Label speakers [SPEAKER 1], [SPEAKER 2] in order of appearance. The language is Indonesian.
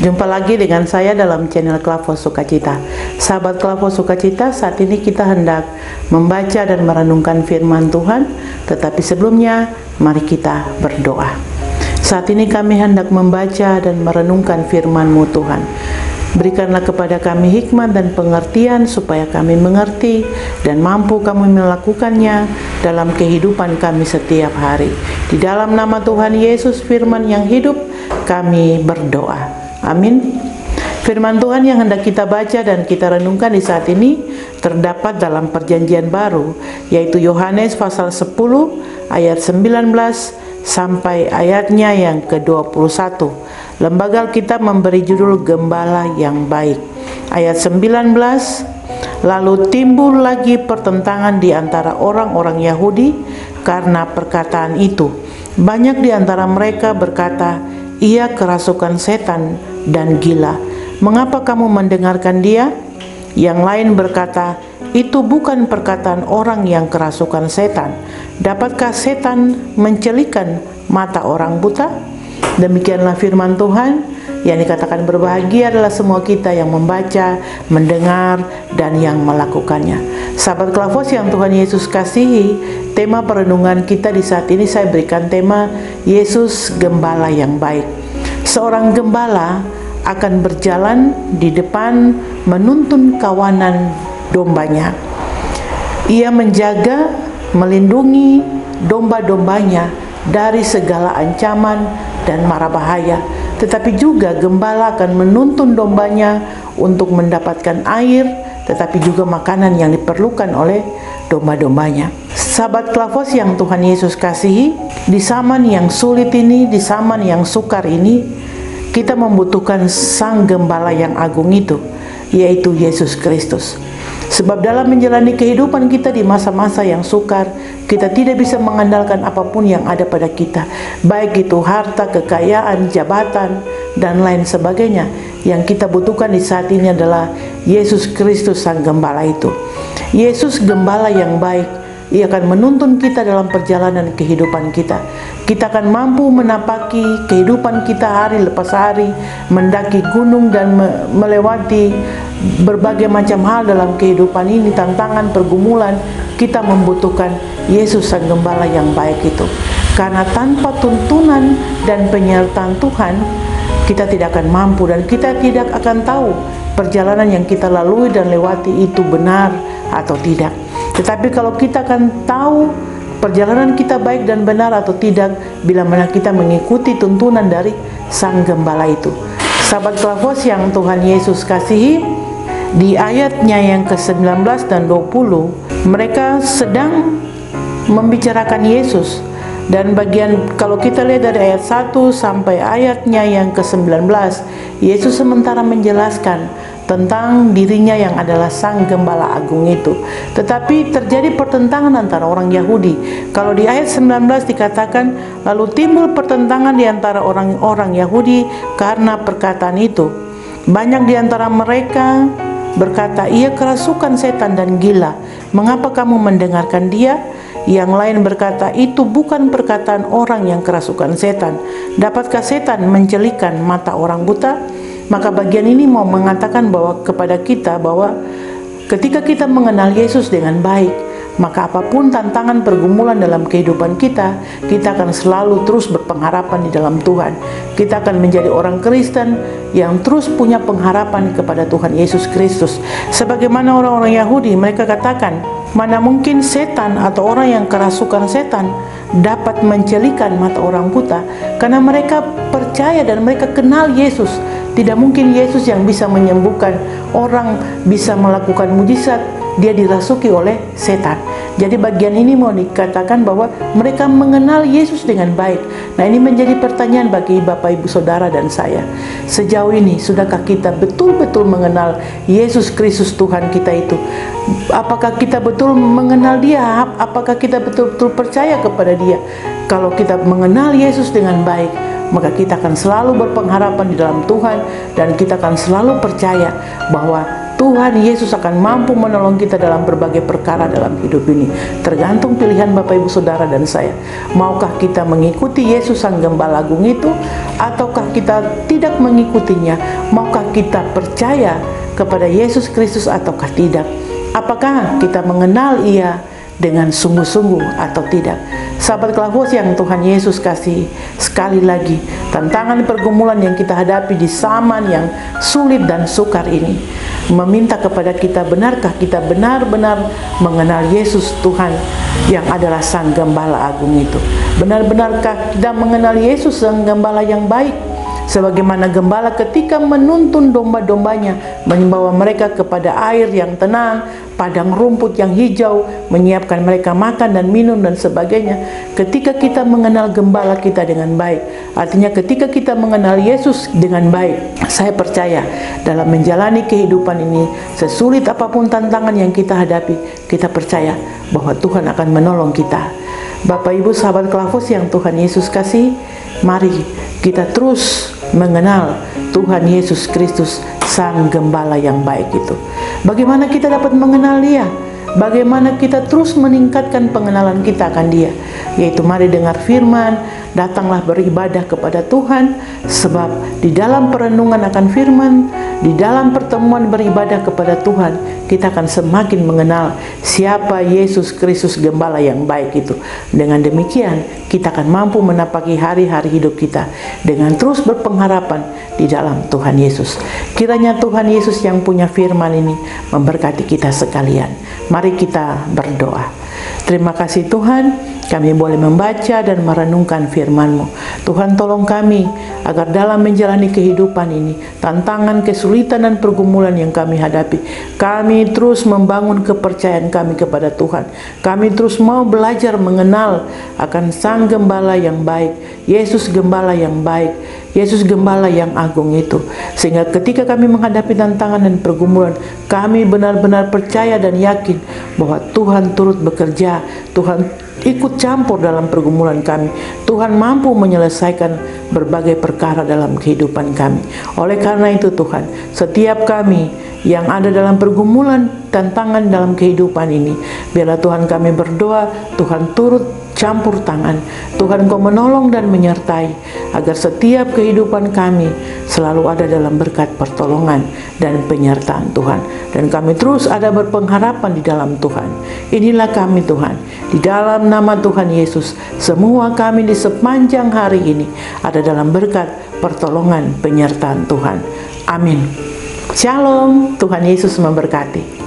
[SPEAKER 1] Jumpa lagi dengan saya dalam channel Klavos Sukacita. Sahabat Klavos Sukacita, saat ini kita hendak membaca dan merenungkan firman Tuhan. Tetapi sebelumnya, mari kita berdoa. Saat ini kami hendak membaca dan merenungkan firman-Mu Tuhan. Berikanlah kepada kami hikmat dan pengertian supaya kami mengerti dan mampu kami melakukannya dalam kehidupan kami setiap hari. Di dalam nama Tuhan Yesus, firman yang hidup, kami berdoa. Amin. Firman Tuhan yang hendak kita baca dan kita renungkan di saat ini terdapat dalam Perjanjian Baru, yaitu Yohanes pasal 10 ayat 19 sampai ayatnya yang ke-21. Lembaga Alkitab memberi judul Gembala yang Baik. Ayat 19, lalu timbul lagi pertentangan di antara orang-orang Yahudi karena perkataan itu. Banyak di antara mereka berkata, "Ia kerasukan setan dan gila. Mengapa kamu mendengarkan dia?" Yang lain berkata, "Itu bukan perkataan orang yang kerasukan setan. Dapatkah setan mencelikan mata orang buta?" Demikianlah firman Tuhan. Yang dikatakan berbahagia adalah semua kita yang membaca, mendengar, dan yang melakukannya. Sahabat Klavos yang Tuhan Yesus kasihi, tema perenungan kita di saat ini saya berikan tema Yesus Gembala yang Baik. Seorang gembala akan berjalan di depan menuntun kawanan dombanya. Ia menjaga, melindungi domba-dombanya dari segala ancaman dan mara bahaya. Tetapi juga gembala akan menuntun dombanya untuk mendapatkan air, tetapi juga makanan yang diperlukan oleh domba-dombanya. Sahabat Klavos yang Tuhan Yesus kasihi, di zaman yang sulit ini, di zaman yang sukar ini, kita membutuhkan Sang Gembala yang agung itu, yaitu Yesus Kristus. Sebab dalam menjalani kehidupan kita di masa-masa yang sukar, kita tidak bisa mengandalkan apapun yang ada pada kita, baik itu harta, kekayaan, jabatan, dan lain sebagainya. Yang kita butuhkan di saat ini adalah Yesus Kristus, Sang Gembala itu. Yesus Gembala yang baik. Ia akan menuntun kita dalam perjalanan kehidupan kita. Kita akan mampu menapaki kehidupan kita hari lepas hari, mendaki gunung dan melewati berbagai macam hal dalam kehidupan ini, tantangan, pergumulan. Kita membutuhkan Yesus Sang Gembala yang baik itu. Karena tanpa tuntunan dan penyertaan Tuhan, kita tidak akan mampu dan kita tidak akan tahu perjalanan yang kita lalui dan lewati itu benar atau tidak. Tetapi kalau kita akan tahu perjalanan kita baik dan benar atau tidak bila mana kita mengikuti tuntunan dari Sang Gembala itu. Sahabat Klavos yang Tuhan Yesus kasihi, di ayatnya yang ke-19 dan 20 mereka sedang membicarakan Yesus. Dan bagian kalau kita lihat dari ayat 1 sampai ayatnya yang ke-19, Yesus sementara menjelaskan tentang dirinya yang adalah Sang Gembala Agung itu. Tetapi terjadi pertentangan antara orang Yahudi. Kalau di ayat 19 dikatakan, lalu timbul pertentangan di antara orang-orang Yahudi karena perkataan itu. Banyak di antara mereka berkata, "Ia kerasukan setan dan gila. Mengapa kamu mendengarkan dia?" Yang lain berkata, "Itu bukan perkataan orang yang kerasukan setan. Dapatkah setan mencelikan mata orang buta?" Maka bagian ini mau mengatakan bahwa kepada kita bahwa ketika kita mengenal Yesus dengan baik, maka apapun tantangan pergumulan dalam kehidupan kita, kita akan selalu terus berpengharapan di dalam Tuhan. Kita akan menjadi orang Kristen yang terus punya pengharapan kepada Tuhan Yesus Kristus. Sebagaimana orang-orang Yahudi, mereka katakan, mana mungkin setan atau orang yang kerasukan setan dapat mencelikan mata orang buta, karena mereka percaya dan mereka kenal Yesus. Tidak mungkin Yesus yang bisa menyembuhkan orang, bisa melakukan mujizat, dia dirasuki oleh setan. Jadi bagian ini mau dikatakan bahwa mereka mengenal Yesus dengan baik. Nah, ini menjadi pertanyaan bagi Bapak Ibu Saudara dan saya. Sejauh ini sudahkah kita betul-betul mengenal Yesus Kristus Tuhan kita itu? Apakah kita betul mengenal Dia? Apakah kita betul-betul percaya kepada Dia? Kalau kita mengenal Yesus dengan baik, maka kita akan selalu berpengharapan di dalam Tuhan dan kita akan selalu percaya bahwa Tuhan Yesus akan mampu menolong kita dalam berbagai perkara dalam hidup ini. Tergantung pilihan Bapak Ibu Saudara dan saya. Maukah kita mengikuti Yesus Sang Gembala Agung itu, ataukah kita tidak mengikutinya? Maukah kita percaya kepada Yesus Kristus ataukah tidak? Apakah kita mengenal Ia dengan sungguh-sungguh atau tidak? Sahabat Klafos yang Tuhan Yesus kasih, sekali lagi tantangan pergumulan yang kita hadapi di zaman yang sulit dan sukar ini meminta kepada kita, benarkah kita benar-benar mengenal Yesus Tuhan yang adalah Sang Gembala Agung itu? Benar-benarkah kita mengenal Yesus Sang Gembala yang baik, sebagaimana gembala ketika menuntun domba-dombanya, membawa mereka kepada air yang tenang, padang rumput yang hijau, menyiapkan mereka makan dan minum dan sebagainya. Ketika kita mengenal gembala kita dengan baik, artinya ketika kita mengenal Yesus dengan baik, saya percaya dalam menjalani kehidupan ini, sesulit apapun tantangan yang kita hadapi, kita percaya bahwa Tuhan akan menolong kita. Bapak Ibu sahabat Klafos yang Tuhan Yesus kasih, mari kita terus mengenal Tuhan Yesus Kristus Sang Gembala yang baik itu. Bagaimana kita dapat mengenal Dia? Bagaimana kita terus meningkatkan pengenalan kita akan Dia? Yaitu mari dengar firman, datanglah beribadah kepada Tuhan, sebab di dalam perenungan akan firman, di dalam pertemuan beribadah kepada Tuhan, kita akan semakin mengenal siapa Yesus Kristus Gembala yang baik itu. Dengan demikian, kita akan mampu menapaki hari-hari hidup kita dengan terus berpengharapan di dalam Tuhan Yesus. Kiranya Tuhan Yesus yang punya firman ini memberkati kita sekalian. Mari kita berdoa. Terima kasih Tuhan, kami boleh membaca dan merenungkan firman-Mu. Tuhan tolong kami agar dalam menjalani kehidupan ini, tantangan, kesulitan dan pergumulan yang kami hadapi, kami terus membangun kepercayaan kami kepada Tuhan. Kami terus mau belajar mengenal akan Sang Gembala yang baik, Yesus Gembala yang baik, Yesus Gembala yang agung itu. Sehingga ketika kami menghadapi tantangan dan pergumulan, kami benar-benar percaya dan yakin bahwa Tuhan turut bekerja, Tuhan ikut campur dalam pergumulan kami. Tuhan mampu menyelesaikan berbagai perkara dalam kehidupan kami. Oleh karena itu Tuhan, setiap kami yang ada dalam pergumulan, tantangan dalam kehidupan ini, biarlah Tuhan kami berdoa, Tuhan turut campur tangan, Tuhan Kau menolong dan menyertai, agar setiap kehidupan kami selalu ada dalam berkat pertolongan dan penyertaan Tuhan, dan kami terus ada berpengharapan di dalam Tuhan. Inilah kami Tuhan, di dalam nama Tuhan Yesus, semua kami di sepanjang hari ini ada dalam berkat pertolongan penyertaan Tuhan. Amin. Shalom, Tuhan Yesus memberkati.